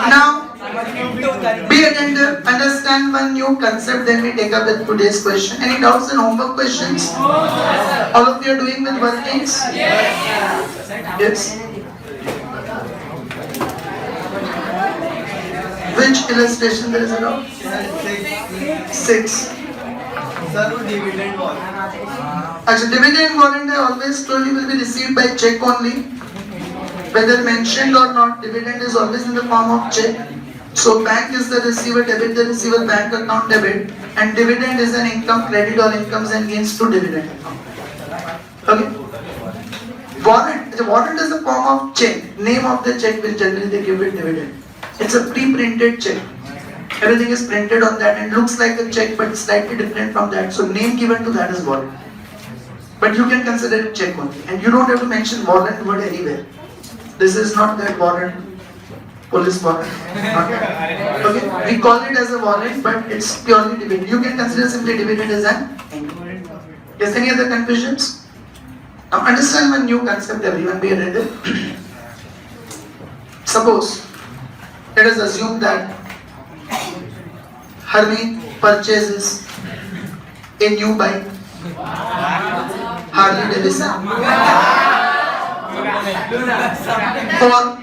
Now, be attentive, understand one new concept, then we take up with today's question. Any doubts and homework questions? All of you are doing with workings? Yes. Which illustration there is a doubt? 6. Sir, dividend warrant. Actually, dividend warrant I always told you will be received by check only. Whether mentioned or not, dividend is always in the form of check. So bank is the receiver, debit the receiver, bank account debit, and dividend is an income, credit or incomes and gains to dividend account. Okay. Warrant. The warrant is the form of check. Name of the check will generally they give it dividend. It's a pre-printed check. Everything is printed on that and looks like a check but slightly different from that. So name given to that is warrant. But you can consider it check only. And you don't have to mention warrant word anywhere. This is not that warrant. Police warrant. Not that. Okay. We call it as a warrant but it's purely dividend. You can consider simply dividend as an income. Yes, any other confusions? Now understand one new concept everyone, be ready. Suppose, let us assume that Harmeet purchases a new bike, Harley Davidson, for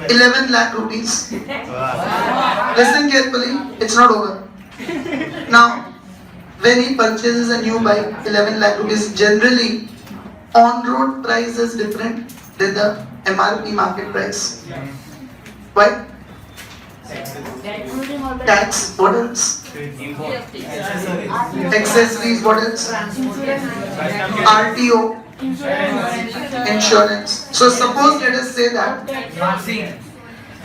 11 lakh rupees. Listen carefully, it's not over. Now, when he purchases a new bike, 11 lakh rupees, generally on-road price is different than the MRP market price. Why? Tax, what else? Accessories, what else? RTO, insurance. So suppose let us say that,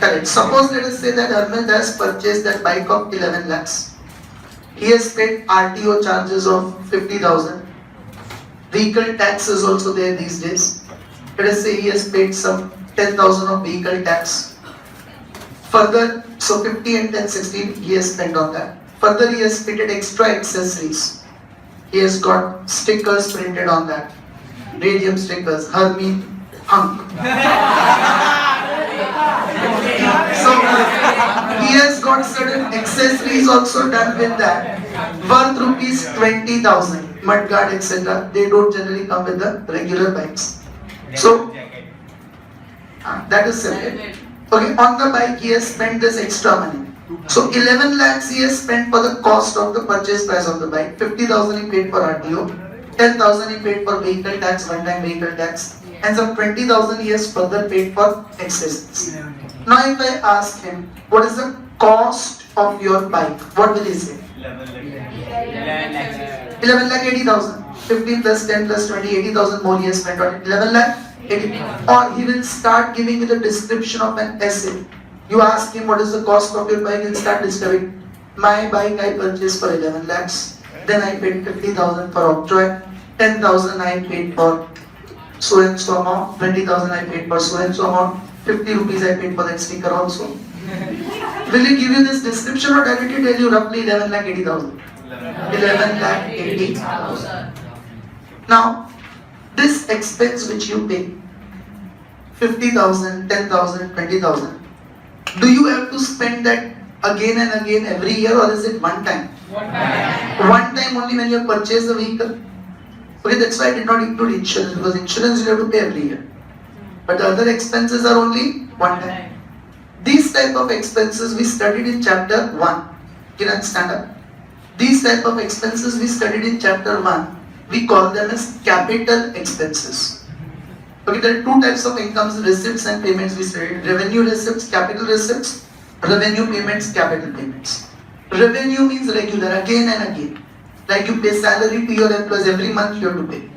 correct, suppose let us say that Harmeet has purchased that bike of 11 lakhs. He has paid RTO charges of 50,000. Vehicle tax is also there these days. Let us say he has paid some 10,000 of vehicle tax. Further, so 50 and 10, 16 he has spent on that. Further, he has fitted extra accessories. He has got stickers printed on that. Radium stickers, Harmeet Hunk. So, he has got certain accessories also done with that. Worth rupees 20,000. Mudguard, etc. They don't generally come with the regular bikes. So, that is separate. Okay, on the bike he has spent this extra money. So 11 lakhs he has spent for the cost of the purchase price of the bike. 50,000 he paid for RTO. 10,000 he paid for vehicle tax, one-time vehicle tax. And some 20,000 he has further paid for accessories. Now if I ask him, what is the cost of your bike? What will he say? 11 lakh 80,000. 15 plus 10 plus 20, 80,000 more he has spent on it. 11 lakh 80. Or he will start giving you the description of an essay. You ask him what is the cost of your bike, he'll start describing. My bike I purchased for 11 lakhs. Then I paid 50,000 for octroi. 10,000 I paid for so and so amount. 20,000 I paid for so and so amount. 50 rupees I paid for that sticker also. Will he give you this description or directly tell you roughly 11 lakh 80,000? 11 lakh 80,000. Now, this expense which you pay, 50,000, 10,000, 20,000, do you have to spend that again and again every year or is it one time? One time only when you purchase the vehicle. Okay, that's why I did not include insurance because insurance you have to pay every year. But the other expenses are only one time. These type of expenses we studied in chapter 1. Kiran, stand up. These type of expenses we studied in chapter 1. We call them as capital expenses. Okay, there are two types of incomes, receipts and payments we studied. Revenue receipts, capital receipts. Revenue payments, capital payments. Revenue means regular, again and again. Like you pay salary to your employees every month you have to pay.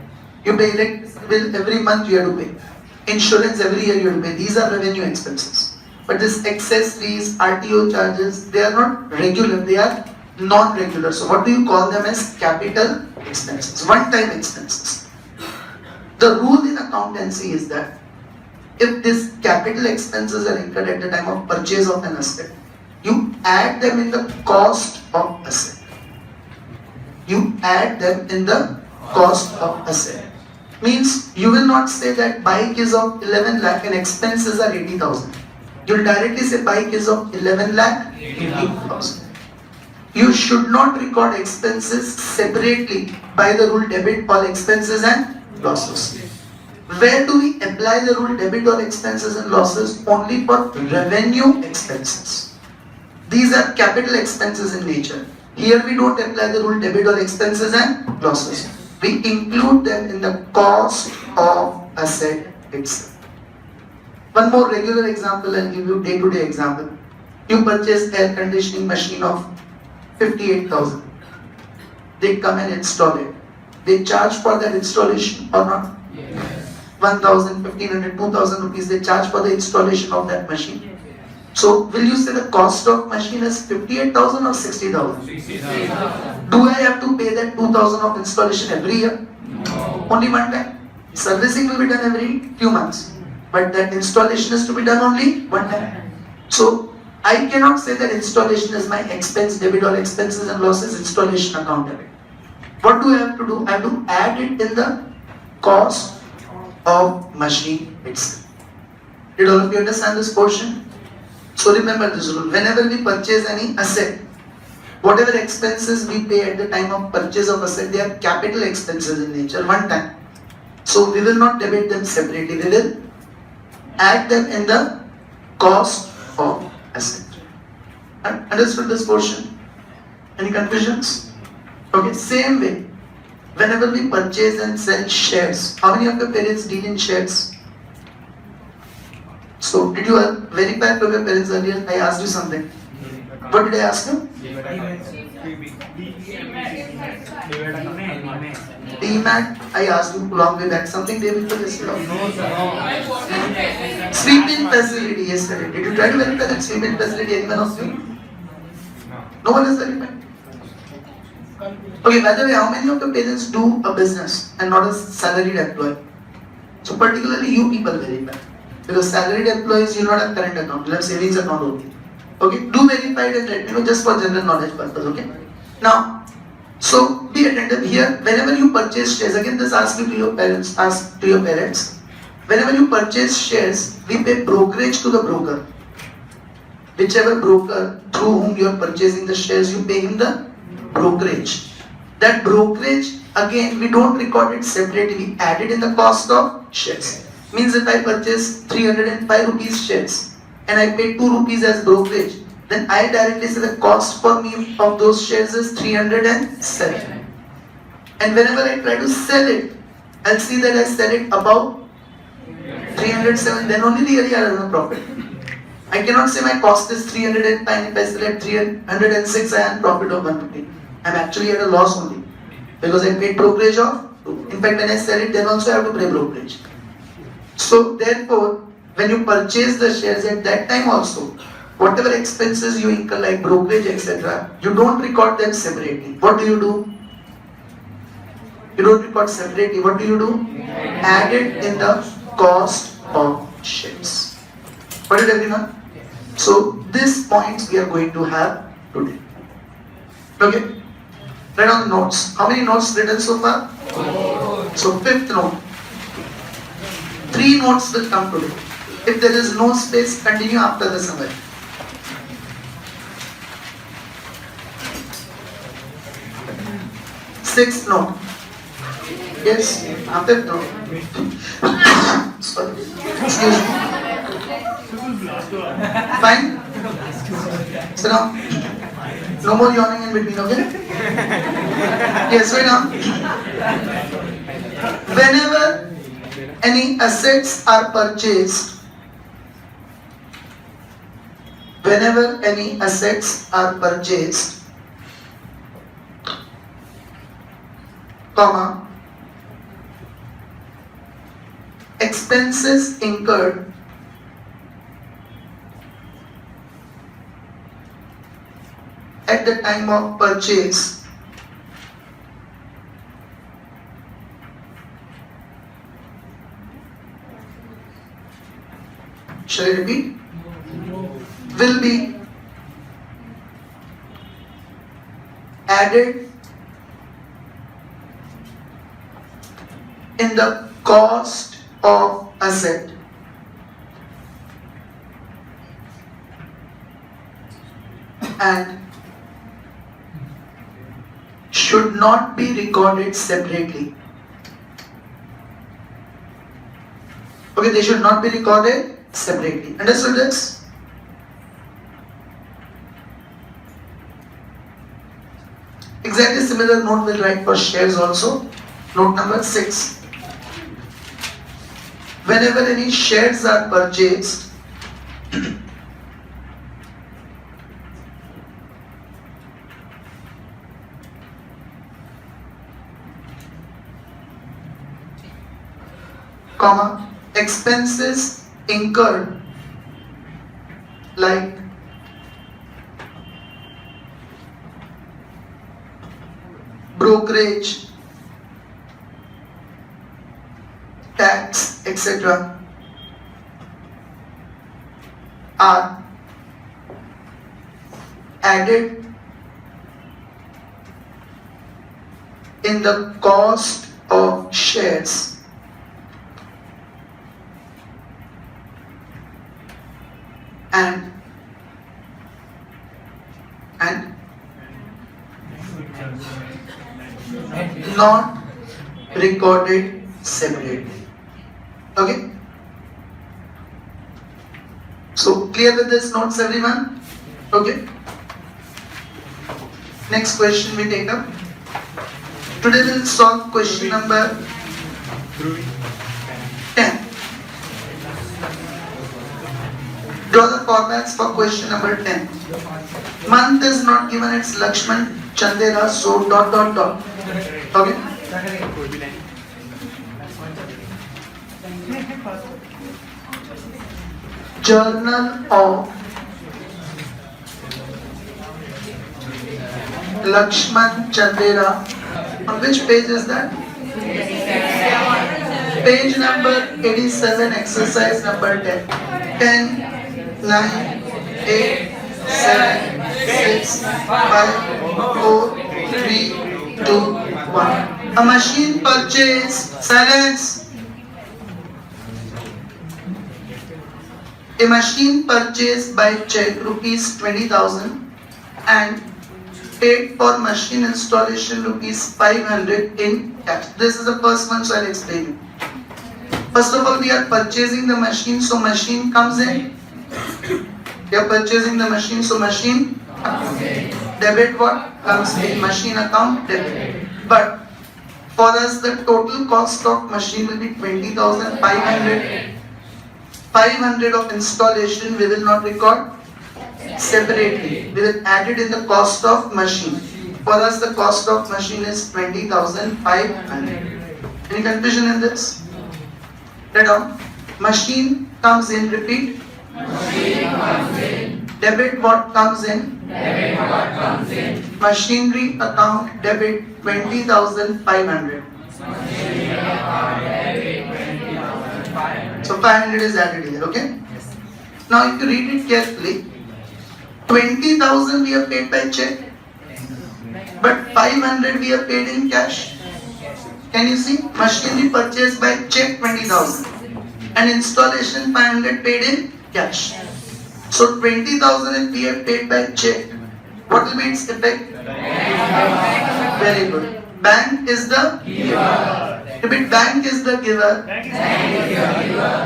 You pay electricity bill every month you have to pay. Insurance every year you have to pay. These are revenue expenses. But this accessories, RTO charges, they are not regular, they are non-regular. So what do you call them as capital expenses, one-time expenses. The rule in accountancy is that if these capital expenses are incurred at the time of purchase of an asset, you add them in the cost of asset. You add them in the cost of asset. Means you will not say that bike is of 11 lakh and expenses are 80,000. You'll directly say bike is of 11 lakh 18,000. You should not record expenses separately by the rule debit all expenses and losses. Where do we apply the rule debit all expenses and losses? Only for revenue expenses. These are capital expenses in nature. Here we don't apply the rule debit all expenses and losses. We include them in the cost of asset itself. One more regular example, I'll give you day-to-day example. You purchase air conditioning machine of 58,000. They come and install it. They charge for that installation or not? Yes. 1,000, 1,500, 2,000 rupees they charge for the installation of that machine. So will you say the cost of machine is 58,000 or 60,000? 60,000. Do I have to pay that 2,000 of installation every year? No. Only one time. Servicing will be done every few months. But that installation is to be done only one time. So I cannot say that installation is my expense debit or expenses and losses installation account debit. What do I have to do? I have to add it in the cost of machine itself. Did all of you understand this portion? So remember this rule. Whenever we purchase any asset, whatever expenses we pay at the time of purchase of asset, they are capital expenses in nature, one time. So we will not debit them separately. We will add them in the cost of asset. Understood this portion? Any confusions? Okay, same way. Whenever we purchase and sell shares, how many of your parents deal in shares? So, did you verify from your parents earlier? I asked you something. What did I ask you? DMAT, I asked you long way back. Something they will tell yesterday. Sweep-in facility yesterday. Did you try to verify that sweep-in facility? Anyone of you? No one has verified. Okay, by the way, how many of your parents do a business and not a salaried employee? So particularly you people verify. Because salaried employees, you not have current account, you have savings account only. Okay, do verify it and let me know just for general knowledge purpose, okay? Now, so be attentive here. Whenever you purchase shares, again this ask you to your parents, ask to your parents. Whenever you purchase shares, we pay brokerage to the broker. Whichever broker through whom you are purchasing the shares, you pay him the brokerage. That brokerage, again, we don't record it separately, we add it in the cost of shares. Means if I purchase 305 rupees shares and I pay 2 rupees as brokerage, then I directly say the cost for me of those shares is 307. And whenever I try to sell it, I'll see that I sell it above 307, then only really I earn a profit. I cannot say my cost is 305 and if I sell at 306, I earn profit of 150. I'm actually at a loss only because I paid brokerage of 2. In fact, when I sell it, then also I have to pay brokerage. So therefore, when you purchase the shares at that time also, whatever expenses you incur like brokerage, etc., you don't record them separately. What do? You don't record separately. What do? Add it in the cost of shares. Got it, everyone? So these points we are going to have today. Okay? Write on the notes. How many notes written so far? 4. So 5th note. 3 notes will come today. If there is no space, continue after the summary. Sixth note. Yes, 5th note. Sorry. Excuse me. Fine? Sit down. No more yawning in between, okay? Yes, right now. Whenever any assets are purchased, comma, expenses incurred at the time of purchase shall I repeat? Will be added in the cost of asset and should not be recorded separately. Okay, they should not be recorded separately. Understood this? Exactly similar note we'll write for shares also. Note number 6. Whenever any shares are purchased, comma, expenses incurred like brokerage, tax, etc. are added in the cost of shares and not recorded separately. Okay? So clear with this notes, everyone? Okay? Next question we take up. Today we'll solve question number 10. Draw the formats for question number 10. Month is not given, it's Lakshman Chandera, so ... Okay? Journal of Lakshman Chandera. On which page is that? Page number 87, exercise number 10. 10, 9, 8, 7, 6, 5, 4, 3, 2, 1. A machine purchase. Silence. A machine purchased by check rupees 20,000 and paid for machine installation rupees 500 in cash. This is the first one, so I'll explain you. First of all, we are purchasing the machine, so machine comes in. We are purchasing the machine, so machine comes in. Debit what? Comes in. Machine account, debit. But for us, the total cost of machine will be 20,500. 500 of installation we will not record separately. We will add it in the cost of machine. For us, the cost of machine is 20,500. Any confusion in this? Write down. Machine comes in. Repeat. Machine comes in. Debit what comes in? Debit what comes in. Machinery account debit 20,500. Machinery account debit 20,500. So 500 is added here. Okay. Yes. Now if you read it carefully, 20,000 we have paid by check, but 500 we have paid in cash. Can you see? Machinery purchased by check 20,000 and installation 500 paid in cash. So 20,000 if we have paid by check, what will be its effect? Very good. Bank is the giver. Repeat, bank is the giver.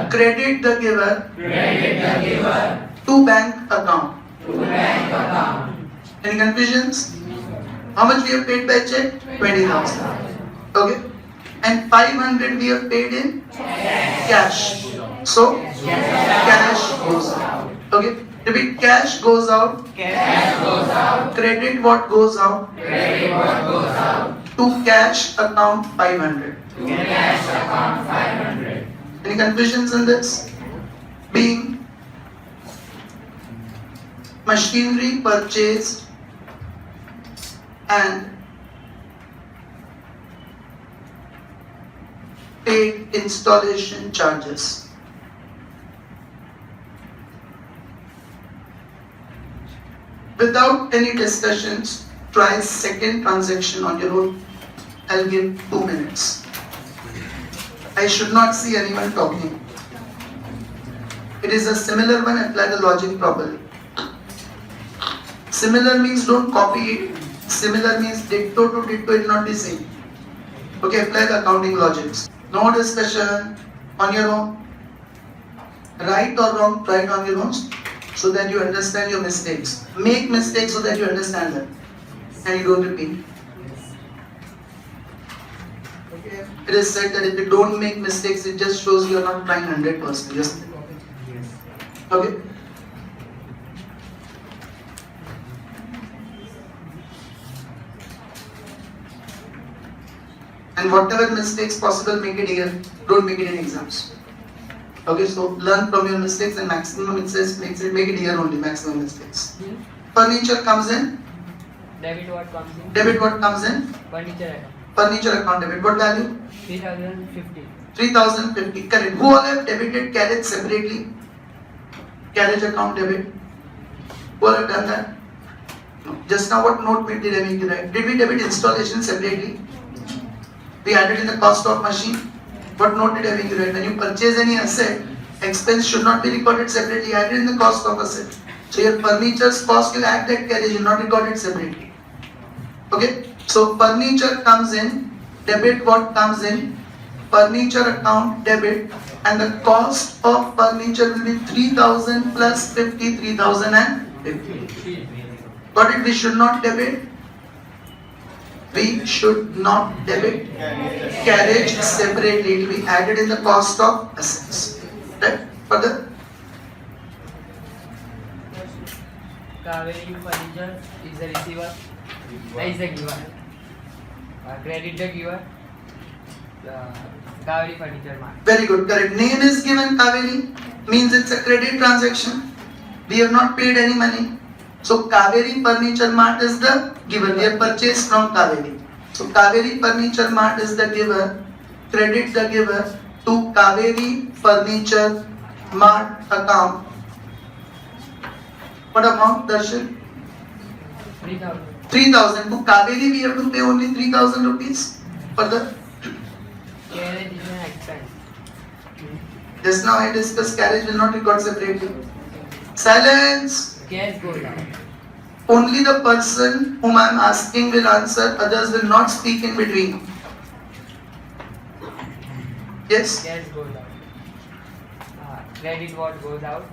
Credit the giver. To bank account. Any confusions? How much we have paid by check? 20,000. Okay. And 500 we have paid in cash. So cash goes out. Okay. Repeat, cash goes out. Credit what goes out? To cash account 500. Any confusions in this? Being machinery purchased and paid installation charges. Without any discussions, try second transaction on your own. I'll give 2 minutes. I should not see anyone talking. It is a similar one, apply the logic properly. Similar means don't copy it. Similar means ditto to ditto, it will not be same. Okay, apply the accounting logics. No discussion on your own. Right or wrong, try it on your own so that you understand your mistakes. Make mistakes so that you understand them and you don't repeat. Okay. It is said that if you don't make mistakes, it just shows you are not trying 100%. Just okay. And whatever mistakes possible, make it here. Don't make it in exams. Okay, so learn from your mistakes and maximum it says make it here only, maximum mistakes. Furniture comes in. Debit what comes in? Debit what comes in? Furniture account. Furniture account debit. What value? 3050. 3050. Correct. Who all have debited carriage separately? Carriage account debit. Who all have done that? No. Just now what note did I make you write? Did we debit installation separately? We added in the cost of machine. What note did I make you write? When you purchase any asset, expense should not be recorded separately, added in the cost of asset. So your furniture's cost will add that carriage, will not record it separately. Okay? So furniture comes in, debit what comes in, furniture account debit, and the cost of furniture will be 3000 plus 50, 3050. Got it? We should not debit. We should not debit carriage separately. It will be added in the cost of assets. Right? Further? Kaveri furniture is the receiver. Is the giver. Credit the giver. Kaveri furniture mark. Very good. Correct. Name is given Kaveri. Means it's a credit transaction. We have not paid any money. So Kaveri Furniture Mart is the giver. We have purchased from Kaveri. So Kaveri Furniture Mart is the giver. Credit the giver to Kaveri Furniture Mart account. What amount, Darshan? 3000. 3000. To Kaveri we have to pay only 3000 rupees. Further? Carriage is an expense. Just now I discussed carriage will not record separately. Silence. Cash goes down. Only the person whom I am asking will answer, others will not speak in between. Yes? Cash goes out. Credit what goes out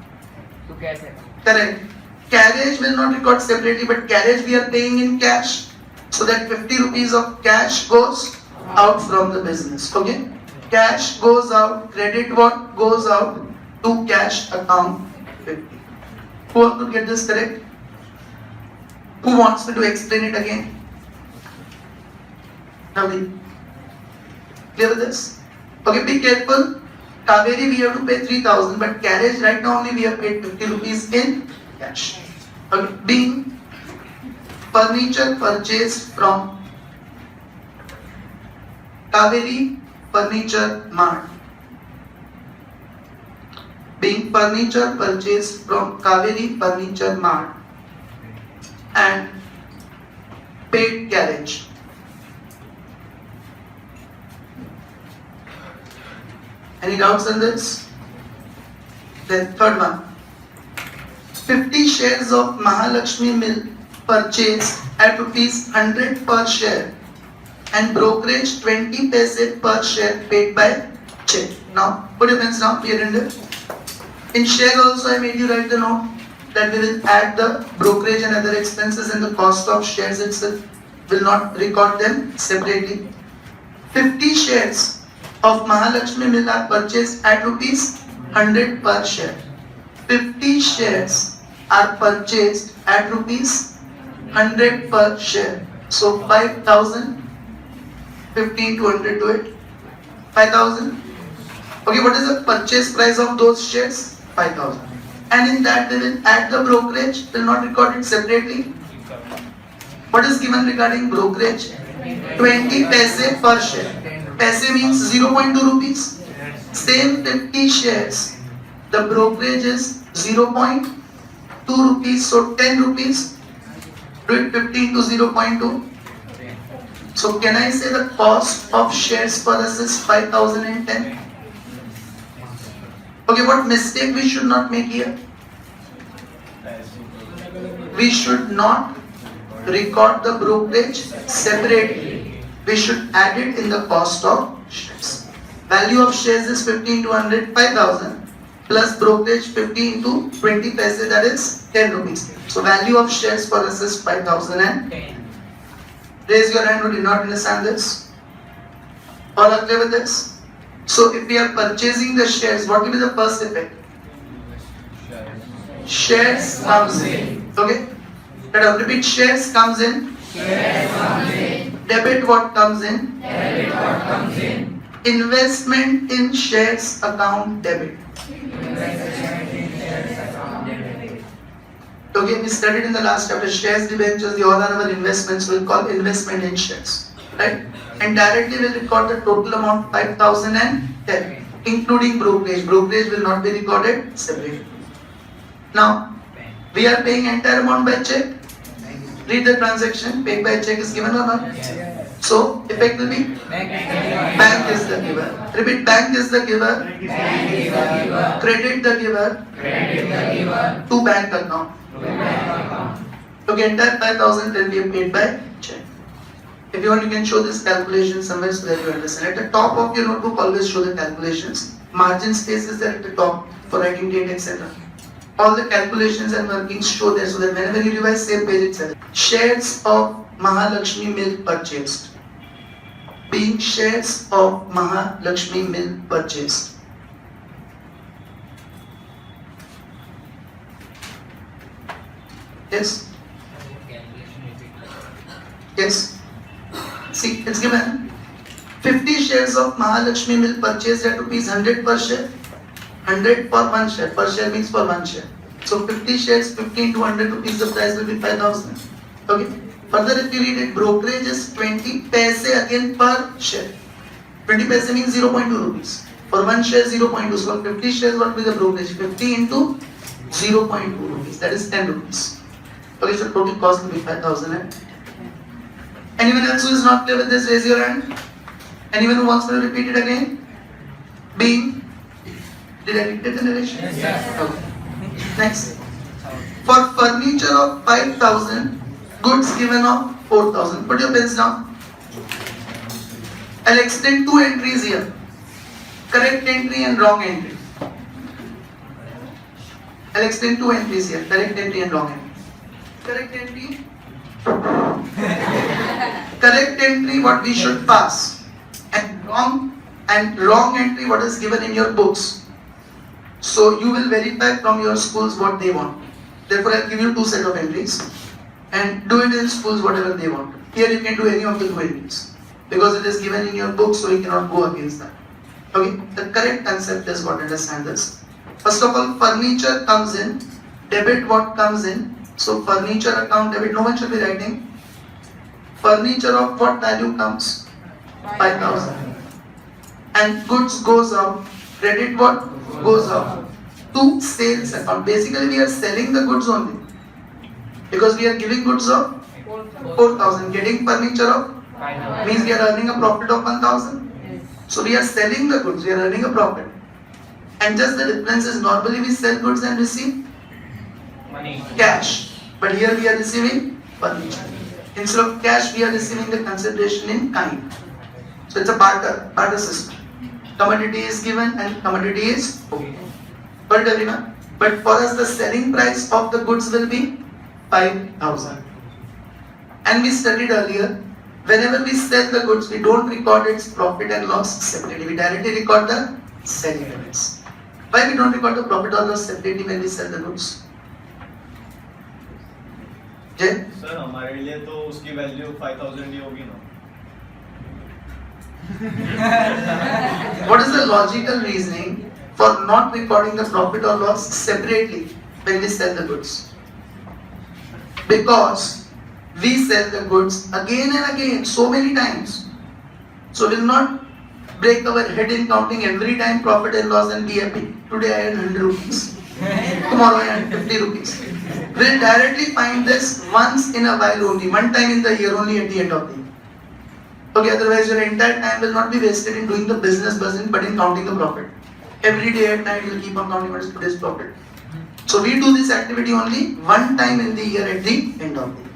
to cash account. Correct. Carriage will not record separately, but carriage we are paying in cash. So that 50 rupees of cash goes out from the business. Okay? Cash goes out, credit what goes out to cash account 50. Who all could get this correct? Who wants me to explain it again? Nobody. Clear with this? Okay, be careful. Kaveri we have to pay 3000, but carriage right now only we have paid 50 rupees in cash. Okay, being furniture purchased from Kaveri Furniture Mart. Being furniture purchased from Kaveri Furniture Mart and paid carriage. Any doubts on this? Then third one. 50 shares of Mahalakshmi Mill purchased at rupees 100 per share and brokerage 20 paise per share paid by check. Now, put your pens down, here and there. In share also I made you write the note that we will add the brokerage and other expenses and the cost of shares itself. Will not record them separately. 50 shares of Mahalakshmi Mill are purchased at rupees 100 per share. 50 shares are purchased at rupees 100 per share. So 5,000, 15 to 100 to it. 5,000. Okay, what is the purchase price of those shares? 5,000. And in that they will add the brokerage, will not record it separately. What is given regarding brokerage? 20 paise per share. Paise means 0.2 rupees. Same 50 shares. The brokerage is 0.2 rupees, so 10 rupees. Do it 15 to 0.2. So can I say the cost of shares for us is 5,010? Okay, what mistake we should not make here? we should not record the brokerage separately. We should add it in the cost of shares. Value of shares is 50 into 100, 5,000 plus brokerage 50 into 20 paise, that is 10 rupees. So value of shares for us is 5,000 and 10. raise your hand who did not understand this. All are clear with this? So if we are purchasing the shares, what will be the first effect? Shares comes in. Okay? Let us repeat. Shares comes in. Debit what comes in? Investment in shares account debit. Okay, we studied in the last chapter shares, debentures, they all are our investments. We'll call investment in shares. Right? And directly we'll record the total amount 5,010, including brokerage. Brokerage will not be recorded separately. Now, we are paying entire amount by check. Read the transaction. Paid by check is given or not? So, effect will be bank is the giver. Repeat, bank is the giver. Credit the giver to bank account. Okay, entire 5,000 will be paid by check. If you want, you can show this calculation somewhere so that you understand. At the top of your notebook, always show the calculations. Margin space is there at the top for writing date, etc. All the calculations and workings show there so that whenever you revise, same page itself. Shares of Mahalakshmi Milk purchased. Being shares of Mahalakshmi Milk purchased. Yes? Yes? See, it's given 50 shares of Mahalakshmi Milk purchased at rupees 100 per share. 100 for one share. Per share means for one share. So 50 shares, 15 to 100 rupees, the price will be 5,000. Okay. Further, if you read it, brokerage is 20 paise again per share. 20 paise means 0.2 rupees. For one share, 0.2. So for 50 shares, what will be the brokerage? 50 into 0.2 rupees. That is 10 rupees. Okay, so total cost will be 5,000. Anyone else who is not clear with this, raise your hand. Anyone who wants to repeat it again? Being. Did I repeat the narration? Yes. Okay. Next. For furniture of 5,000, goods given of 4,000. Put your pens down. I'll extend two entries here. Correct entry and wrong entry. I'll extend two entries here. Correct entry and wrong entry. Correct entry. Correct entry what we should pass. And wrong entry what is given in your books. So you will verify from your schools what they want. Therefore, I'll give you two set of entries and do it in schools whatever they want. Here you can do any of the two entries because it is given in your book, so you cannot go against that. Okay, the correct concept is what, understand this. First of all, furniture comes in, debit what comes in. So furniture account debit, no one should be writing. Furniture of what value comes? 5,000. And goods goes out. Credit what goes out to sales account. Basically, we are selling the goods only because we are giving goods of 4,000. Getting furniture of means we are earning a profit of 1,000. So we are selling the goods. We are earning a profit. And just the difference is normally we sell goods and receive money, cash. But here we are receiving furniture. Instead of cash, we are receiving the consideration in kind. So it's a barter system. Commodity is given and commodity is sold. Got it, everyone? But for us, the selling price of the goods will be 5,000. And we studied earlier, whenever we sell the goods, we don't record its profit and loss separately. We directly record the selling price. Why we don't record the profit or loss separately when we sell the goods? Jay? Sir हमारे लिए तो उसकी value 5,000 ही होगी ना. What is the logical reasoning for not recording the profit or loss separately when we sell the goods? Because we sell the goods again and again, so many times. So we'll not break our head in counting every time profit and loss and be happy. Today I earned 100 rupees. Tomorrow I earned 50 rupees. We'll directly find this once in a while only, one time in the year only at the end of the year. Okay, otherwise your entire time will not be wasted in doing the business but in counting the profit. Every day at night you'll keep on counting what is today's profit. So we do this activity only one time in the year at the end of the year.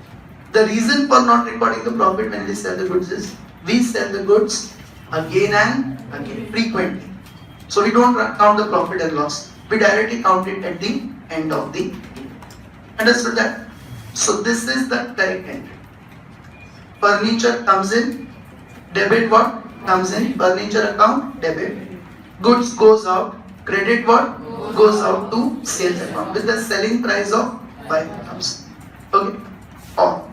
The reason for not recording the profit when we sell the goods is we sell the goods again and again, frequently. So we don't count the profit and loss. We directly count it at the end of the year. Understood that? So this is the correct entry. Furniture comes in, debit what? Comes in, furniture account, debit. Goods goes out, credit what? Goes out to sales account with the selling price of 5,000. Okay? Or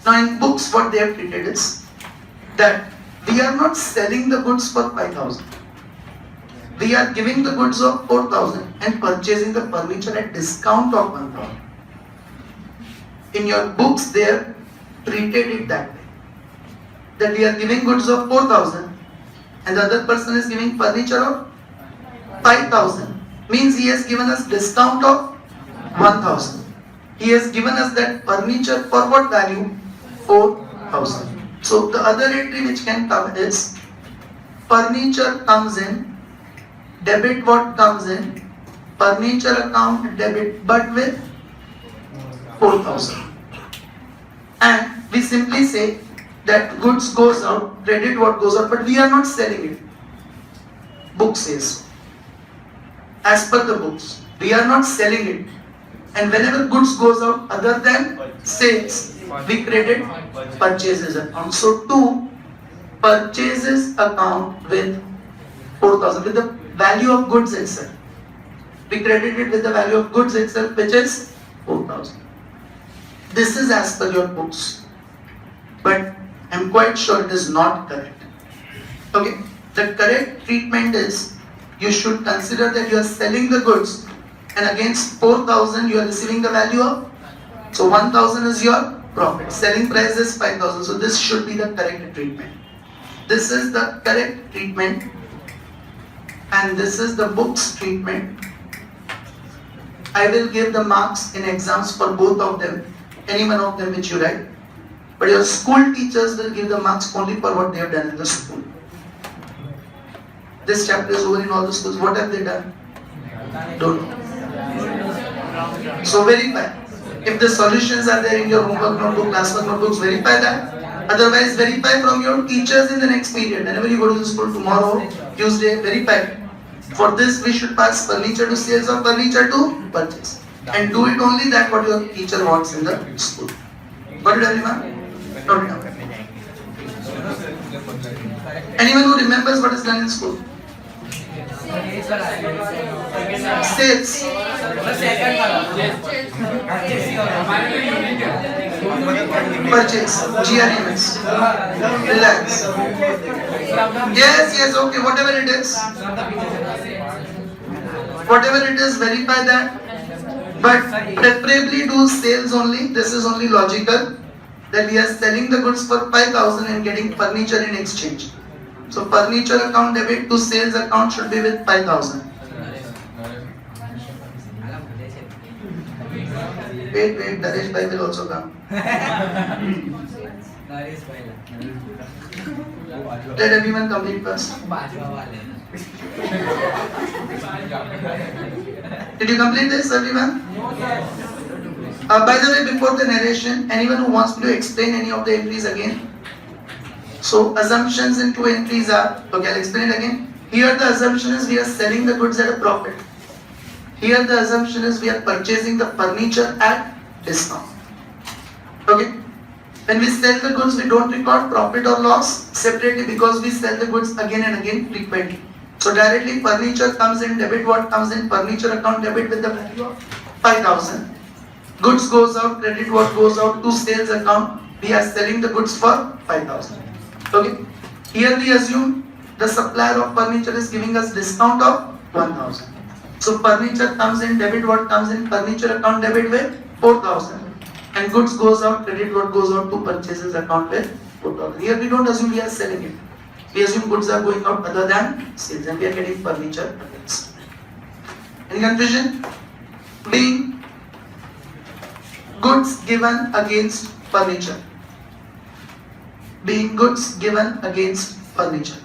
now in books what they have treated is that we are not selling the goods for 5,000. We are giving the goods of 4,000 and purchasing the furniture at discount of 1,000. In your books they have treated it that way. That we are giving goods of 4,000 and the other person is giving furniture of 5,000. Means he has given us discount of 1,000. He has given us that furniture for what value? 4,000. So the other entry which can come is furniture comes in, debit what comes in, furniture account debit but with 4,000. And we simply say that goods goes out, credit what goes out, but we are not selling it. Book says, as per the books, we are not selling it. And whenever goods goes out other than sales, we credit purchases account. So to purchases account with 4,000 with the value of goods itself. We credit it with the value of goods itself, which is 4,000. This is as per your books, but I am quite sure it is not correct. Okay, the correct treatment is you should consider that you are selling the goods and against 4,000 you are receiving the value of, so 1,000 is your profit. Selling price is 5,000, so this should be the correct treatment. This is the correct treatment and this is the book's treatment. I will give the marks in exams for both of them, any one of them which you write. But your school teachers will give the marks only for what they have done in the school. This chapter is over in all the schools. What have they done? Don't know. So verify. If the solutions are there in your homework notebook, classwork notebooks, verify that. Otherwise, verify from your teachers in the next period. Whenever you go to the school tomorrow, Tuesday, verify. For this, we should pass furniture to sales or furniture to purchase. And do it only that what your teacher wants in the school. Got it, everyone? Note it down. Anyone who remembers what is done in school? Sales. Purchase. GRMS. Relax. Yes, okay, whatever it is. Whatever it is, verify that. But preferably do sales only. This is only logical. That we are selling the goods for 5,000 and getting furniture in exchange. So furniture account debit to sales account should be with 5,000. Wait, Naresh bhai will also come. Let everyone complete first. Did you complete this, everyone? By the way, before the narration, anyone who wants me to explain any of the entries again? So assumptions in two entries are, okay, I'll explain it again. Here the assumption is we are selling the goods at a profit. Here the assumption is we are purchasing the furniture at discount. Okay. When we sell the goods, we don't record profit or loss separately because we sell the goods again and again frequently. So directly furniture comes in, debit what comes in, furniture account debit with the value of 5,000. Goods goes out, credit what goes out to sales account. We are selling the goods for 5,000. Okay. Here we assume the supplier of furniture is giving us discount of 1,000. So furniture comes in, debit what comes in, furniture account debit with 4,000. And goods goes out, credit what goes out to purchases account with 4,000. Here we don't assume we are selling it. We assume goods are going out other than sales and we are getting furniture against. Any confusion? Being goods given against furniture. Being goods given against furniture.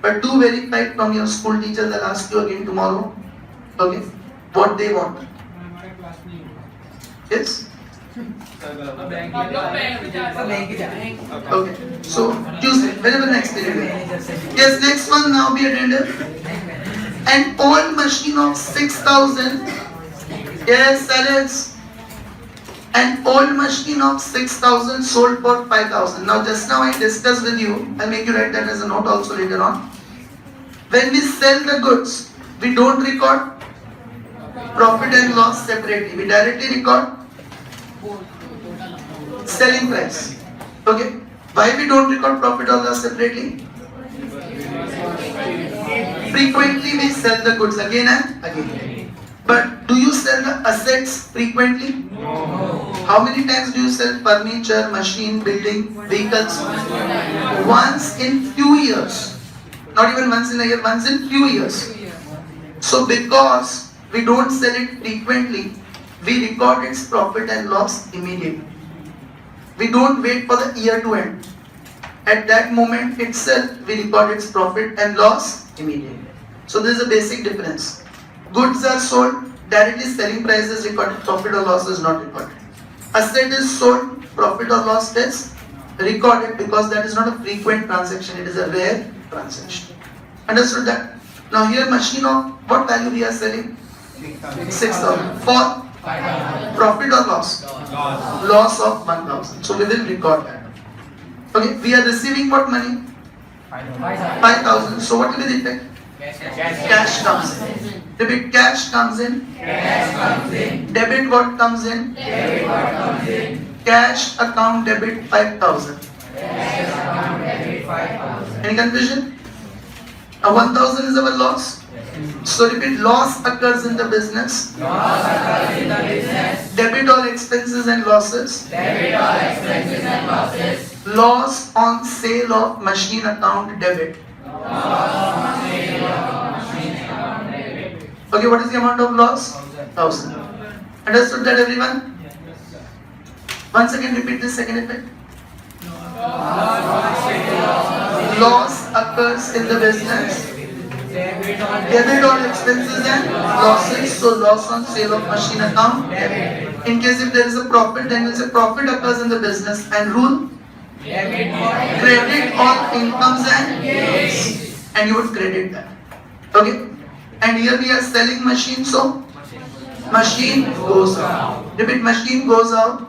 But do verify from your school teachers, I'll ask you again tomorrow. Okay, what they want. Yes. Okay. So Tuesday, whenever next period. Yes, next one now be attended. An old machine of 6,000. Yes, Alex. An old machine of 6,000 sold for 5,000. Now just now I discussed with you. I'll make you write that as a note also later on. When we sell the goods, we don't record profit and loss separately. We directly record selling price. Okay. Why we don't record profit or loss separately? Frequently we sell the goods again and again. But do you sell the assets frequently? No. How many times do you sell furniture, machine, building, vehicles? Once in few years. Not even once in a year, once in few years. So because we don't sell it frequently, we record its profit and loss immediately. We don't wait for the year to end. At that moment itself, we record its profit and loss immediately. So this is a basic difference. Goods are sold, directly selling price is recorded, profit or loss is not recorded. Asset is sold, profit or loss is recorded because that is not a frequent transaction, it is a rare transaction. Understood that? Now here machine of what value we are selling? 6,000. For profit or loss? Loss of 1,000. So we will record that. Okay, we are receiving what money? 5,000. So what will be the effect? Cash comes in. Debit cash comes in. Debit what comes in? Cash account debit 5,000. Any confusion? 1,000 is our loss. So repeat, loss occurs in the business. Debit all expenses and losses. Loss on sale of machine account debit. Okay, what is the amount of loss? 1,000. Understood that everyone? Once again repeat this second effect. Loss occurs in the business. Debit all expenses and losses. So loss on sale of machine account. In case if there is a profit, then we'll say profit occurs in the business. And rule? Credit all incomes and gains. And you would credit that. Okay? And here we are selling machine, so machine goes out. Repeat, machine goes out.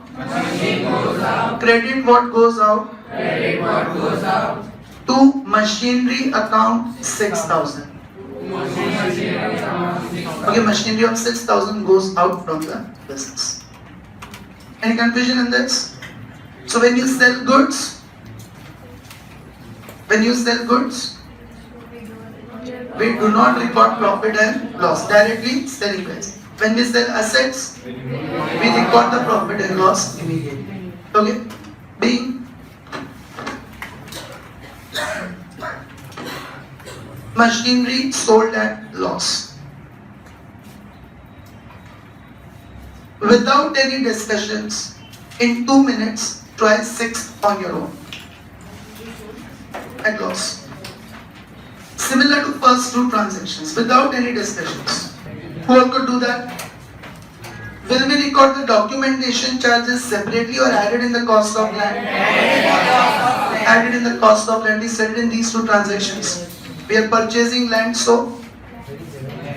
Credit what goes out? To machinery account 6,000. Okay, machinery of 6,000 goes out from the business. Any confusion in this? So when you sell goods, we do not record profit and loss, directly selling price. When we sell assets, we record the profit and loss immediately. Okay? Being machinery sold at loss. Without any discussions, in 2 minutes, try 6 on your own. At loss. Similar to first 2 transactions, without any discussions. Who all could do that? Will we record the documentation charges separately or added in the cost of land? Added in the cost of land. We said in these 2 transactions. We are purchasing land, so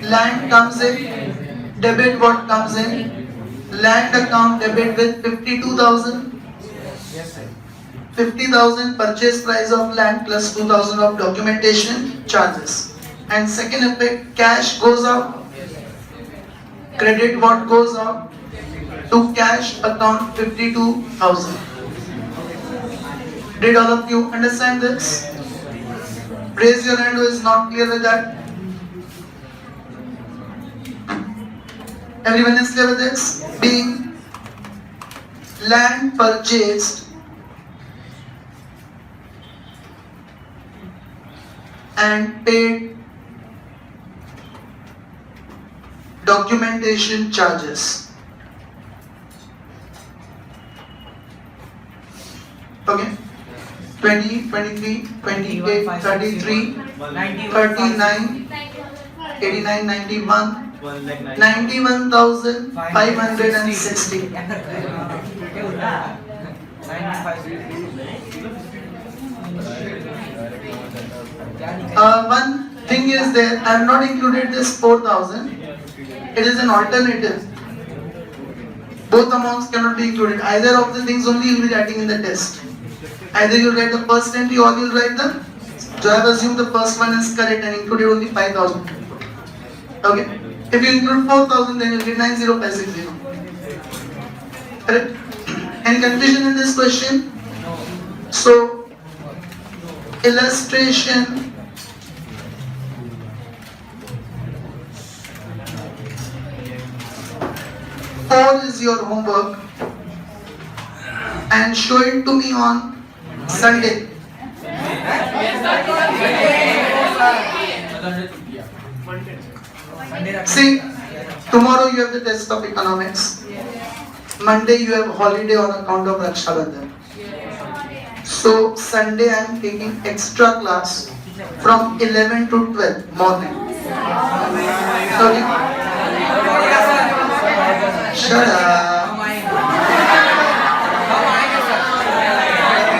land comes in, debit what comes in, land account debit with 52,000. 50,000 purchase price of land plus 2,000 of documentation charges. And second effect, cash goes out. Credit what goes out? To cash account 52,000. Did all of you understand this? Raise your hand who is not clear with that. Everyone is clear with this? Being land purchased and paid documentation charges. Okay? 20, 23, 28, 33, 39, 89, 91, 91,560. One thing is there, I have not included this 4,000. It is an alternative. Both amounts cannot be included. Either of the things only you will be writing in the test. Either you will write the first entry or you will write the. So I have assumed the first one is correct and included only 5,000. Okay. If you include 4,000, then you will get 90560. Correct? Any confusion in this question? So, illustration. Four is your homework and show it to me on Sunday. See, tomorrow you have the test of economics. Monday you have holiday on account of Raksha Bandhan. So Sunday I am taking extra class from 11 to 12 morning. Okay? Shut up.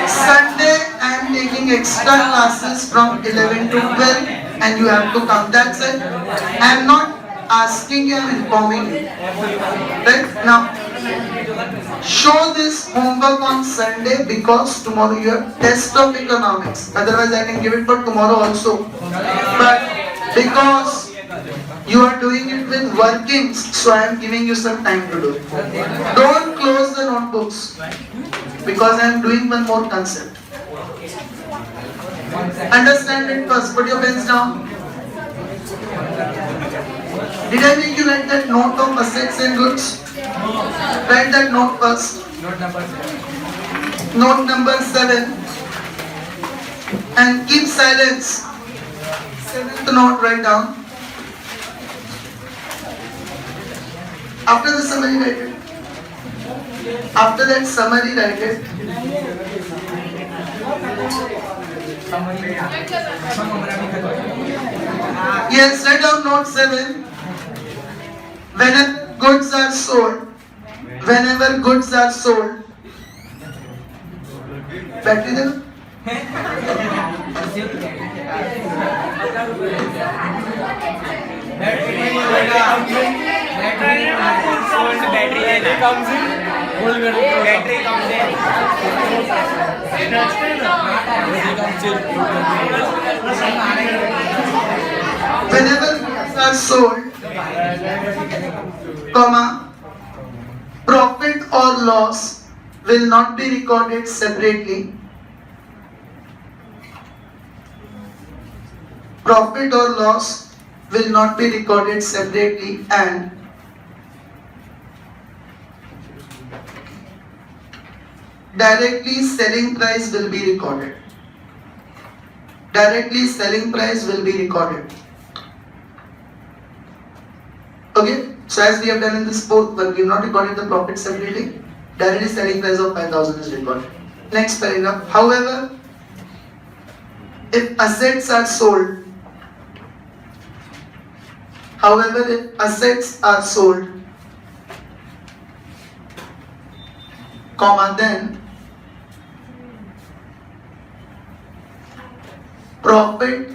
Sunday I am taking extra classes from 11 to 12 and you have to come. That's it. I am not asking you, I am informing you. Right? Now, show this homework on Sunday because tomorrow you have test of economics. Otherwise I can give it for tomorrow also. But because you are doing it with workings, so I am giving you some time to do it. Don't close the notebooks because I am doing one more concept. Understand it first. Put your pens down. Did I make you write that note of assets and goods? Write that note first. Note number 7. And keep silence. 7th note, write down. After the summary, write it. After that summary, write it. Yes, write down note 7. Whenever goods are sold, battery there? Whenever goods are sold, comma, profit or loss will not be recorded separately. Profit or loss will not be recorded separately and directly selling price will be recorded. Directly selling price will be recorded. Okay, so as we have done in this both, but we have not recorded the profit separately. Directly selling price of 5,000 is recorded. Next paragraph. However, if assets are sold, comma, then profit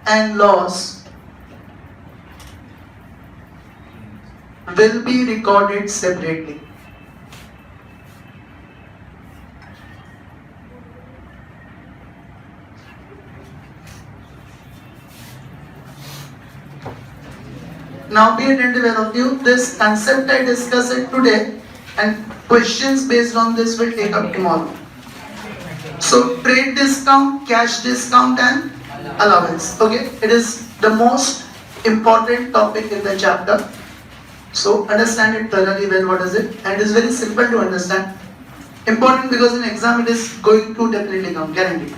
and loss will be recorded separately. Now be attentive of you. This concept I discussed it today and questions based on this will take up tomorrow. So trade discount, cash discount and allowance. Okay, it is the most important topic in the chapter. So understand it thoroughly well, what is it, and it is very simple to understand. Important because in exam it is going to definitely come, guaranteed.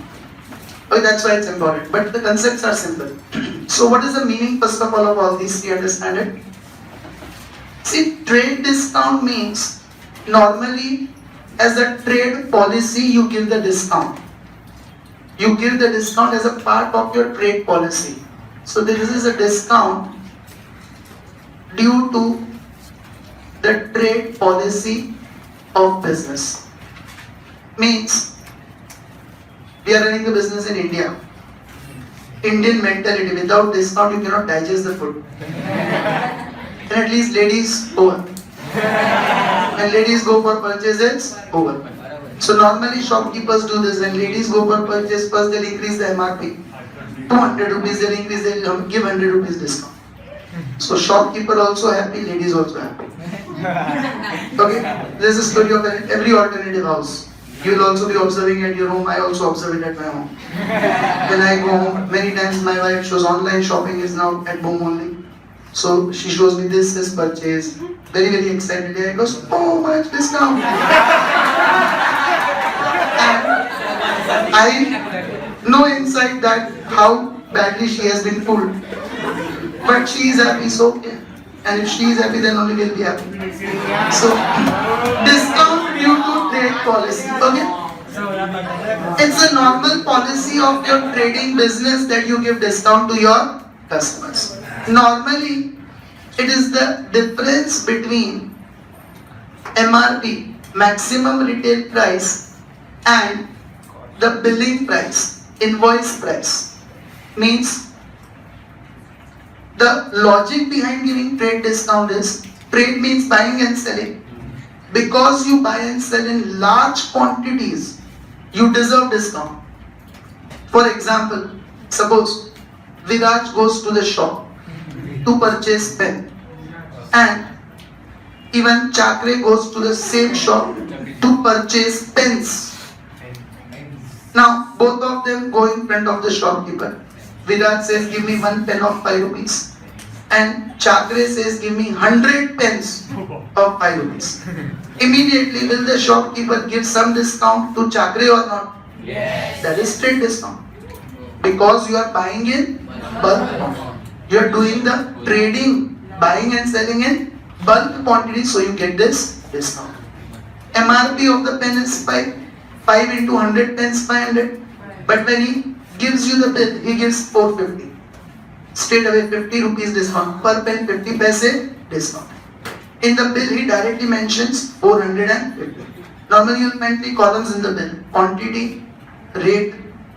Okay, that's why it's important. But the concepts are simple. So what is the meaning first of all these? You understand it? See, trade discount means normally as a trade policy you give the discount. You give the discount as a part of your trade policy. So this is a discount due to the trade policy of business. Means, we are running the business in India. Indian mentality, without discount you cannot digest the food. And at least ladies over. When ladies go for purchases, over. So normally shopkeepers do this. When ladies go for purchase, first they'll increase the MRP. 200 rupees they'll increase, they'll give 100 rupees discount. So shopkeeper also happy, ladies also happy. Okay? There's a story of every alternative house. You will also be observing at your home. I also observe it at my home. When I go home, many times my wife shows online shopping is now at home only. So she shows me this purchase. Very, very excited. I goes, oh, much discount. And I know inside that how badly she has been fooled. But she is happy, so okay. And if she is happy, then only we'll be happy. So, discount due to trade policy. Okay? It's a normal policy of your trading business that you give discount to your customers. Normally, it is the difference between MRP, maximum retail price, and the billing price, invoice price. Means, the logic behind giving trade discount is, trade means buying and selling. Because you buy and sell in large quantities, you deserve discount. For example, suppose Viraj goes to the shop to purchase pen, and even Chakre goes to the same shop to purchase pens. Now both of them go in front of the shopkeeper. Viraj says, give me one pen of 5 rupees. And Chakre says, give me 100 pens of 5 rupees. Immediately, will the shopkeeper give some discount to Chakre or not? Yes. That is trade discount. Because you are buying in bulk. You are doing the trading, buying and selling in bulk quantity, so you get this discount. MRP of the pen is 5. 5 into 100 pens, 500. But when he gives you the bill, he gives 450. Straight away 50 rupees discount. Per pen 50 paise discount. In the bill he directly mentions 450. Normally you will find 3 columns in the bill. Quantity, rate,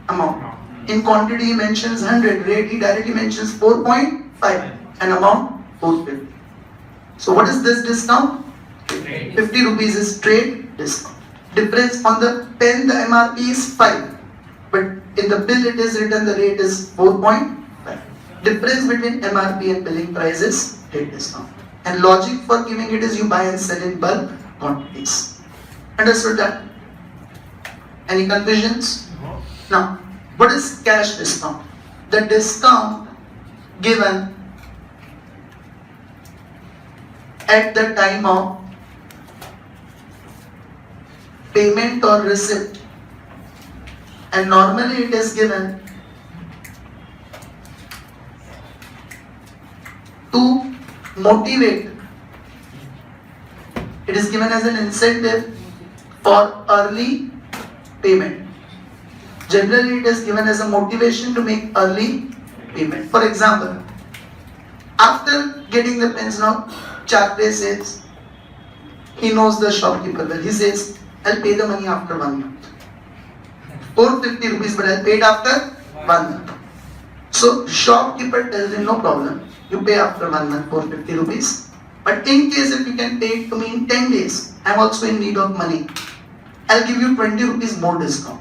amount. In quantity he mentions 100. Rate he directly mentions 4.5. And amount 450. So what is this discount? 50 rupees is trade discount. Difference on the pen, the MRP is 5. But in the bill it is written the rate is 4.5. Difference between MRP and billing price is trade discount. And logic for giving it is you buy and sell in bulk quantities. Understood that? Any confusions? Now, what is cash discount? The discount given at the time of payment or receipt. And normally it is given to motivate. It is given as an incentive for early payment. Generally it is given as a motivation to make early payment. For example, after getting the pens now, Chakre says, he knows the shopkeeper well. He says, I'll pay the money after 1 month. 450 rupees, but I'll pay it after 1 month. So shopkeeper tells him, no problem. You pay after 1 month 450 rupees. But in case if you can pay it to me in 10 days, I am also in need of money. I'll give you 20 rupees more discount.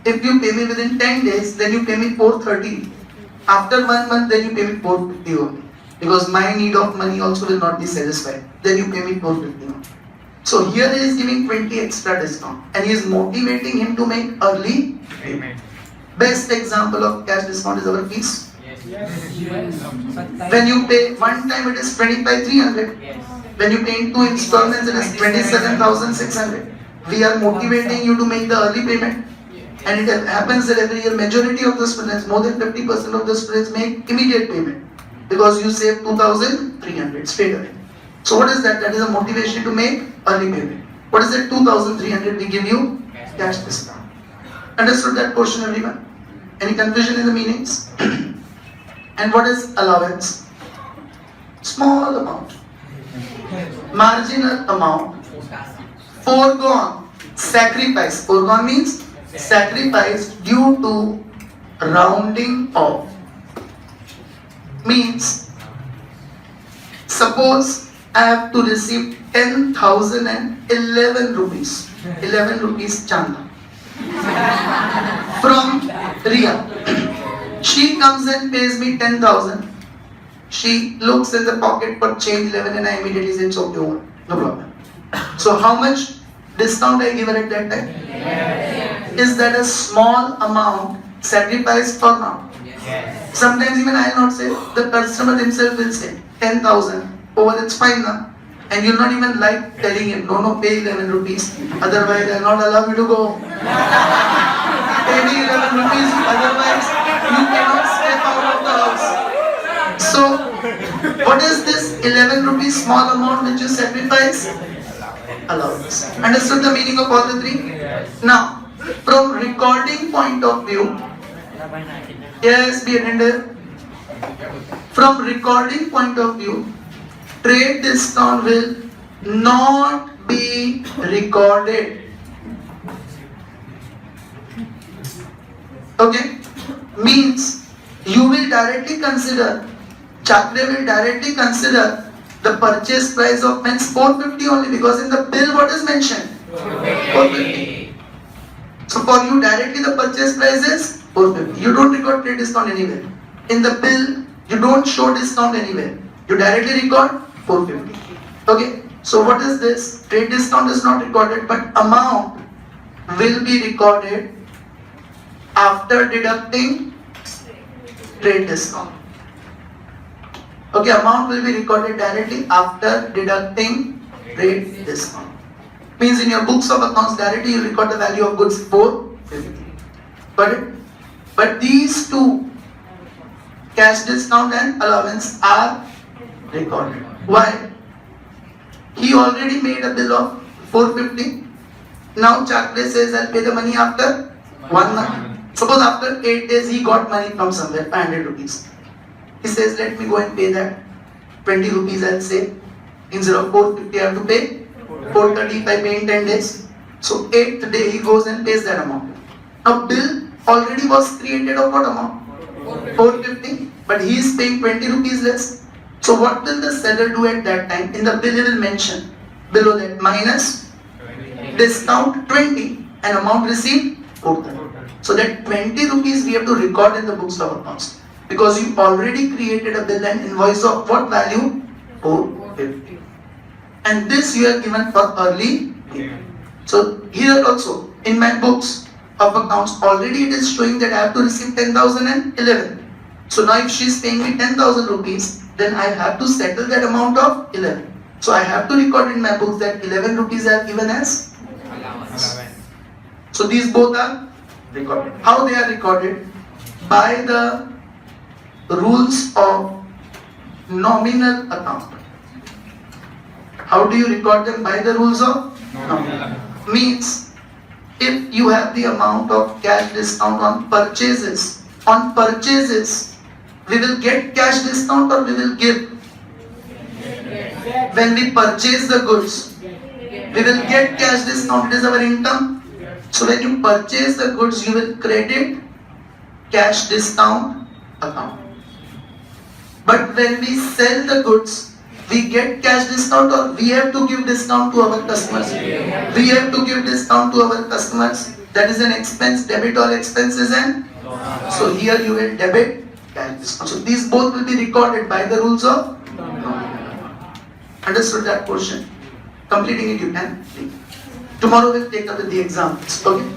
If you pay me within 10 days, then you pay me 430. After 1 month, then you pay me 450 only. Because my need of money also will not be satisfied. Then you pay me 450 only. So here he is giving 20 extra discount. And he is motivating him to make early payment. Best example of cash discount is our fees. When you pay one time it is 25,300. When you pay in 2 installments it is 27,600. We are motivating you to make the early payment. And it happens that every year majority of the students, more than 50% of the students make immediate payment. Because you save 2,300 straight away. So what is that? That is a motivation to make early payment. What is that 2,300 we give you? Cash discount. Understood that portion everyone? Any confusion in the meanings? And what is allowance? Small amount. Marginal amount. Foregone. Sacrifice. Foregone means sacrifice due to rounding off. Means, suppose I have to receive 10,011 rupees. 11 rupees chanda from Ria. She comes and pays me 10,000. She looks in the pocket for change 11 and I immediately say, it's okay, no problem. So how much discount I give her at that time? Yes. Is that a small amount sacrificed or not? Yes. Sometimes even I will not say, the customer himself will say 10,000. Oh, that's fine now. And you'll not even like telling him, no, pay 11 rupees. Otherwise, I'll not allow you to go. Pay me 11 rupees. Otherwise, you cannot step out of the house. So, what is this 11 rupees small amount which you sacrifice? Allowance. Understood the meaning of all the three? Now, from recording point of view, yes, be attended. From recording point of view, trade discount will not be recorded. Okay? Means you will directly consider, Chakre will directly consider the purchase price of men's 450 only, because in the bill what is mentioned? 450. So for you directly the purchase price is 450. You don't record trade discount anywhere. In the bill you don't show discount anywhere. You directly record 450. Okay. So what is this? Trade discount is not recorded, but amount will be recorded after deducting trade discount. Okay, amount will be recorded directly after deducting trade discount. Means in your books of accounts directly you record the value of goods 450. Got it? But these two, cash discount and allowance, are recorded. Why? He already made a bill of 450. Now Chakre says, I'll pay the money after 1 month. Suppose after 8 days he got money from somewhere, 500 rupees. He says, let me go and pay that 20 rupees, I'll say. Instead of 450 I have to pay 430 if I pay in 10 days. So 8th day he goes and pays that amount. Now bill already was created of what amount? 450. But he is paying 20 rupees less. So what will the seller do at that time? In the bill he will mention below that minus discount 20 and amount received 430. So that 20 rupees we have to record in the books of accounts. Because you already created a bill and invoice of what value? 450. And this you are given for early payment. So here also in my books of accounts already it is showing that I have to receive 10,011. So now if she is paying me 10,000 rupees, then I have to settle that amount of 11. So I have to record in my books that 11 rupees I have given as allowance. So these both are recorded. How they are recorded? By the rules of nominal account. How do you record them? By the rules of nominal. Means if you have the amount of cash discount on purchases, we will get cash discount or we will give. When we purchase the goods, we will get cash discount. It is our income. So when you purchase the goods, you will credit cash discount account. But when we sell the goods, we get cash discount or we have to give discount to our customers. We have to give discount to our customers. That is an expense. Debit all expenses and so here you will debit cash discount. So these both will be recorded by the rules of understood that portion. Completing it you can. Tomorrow we'll take up with the examples. Okay.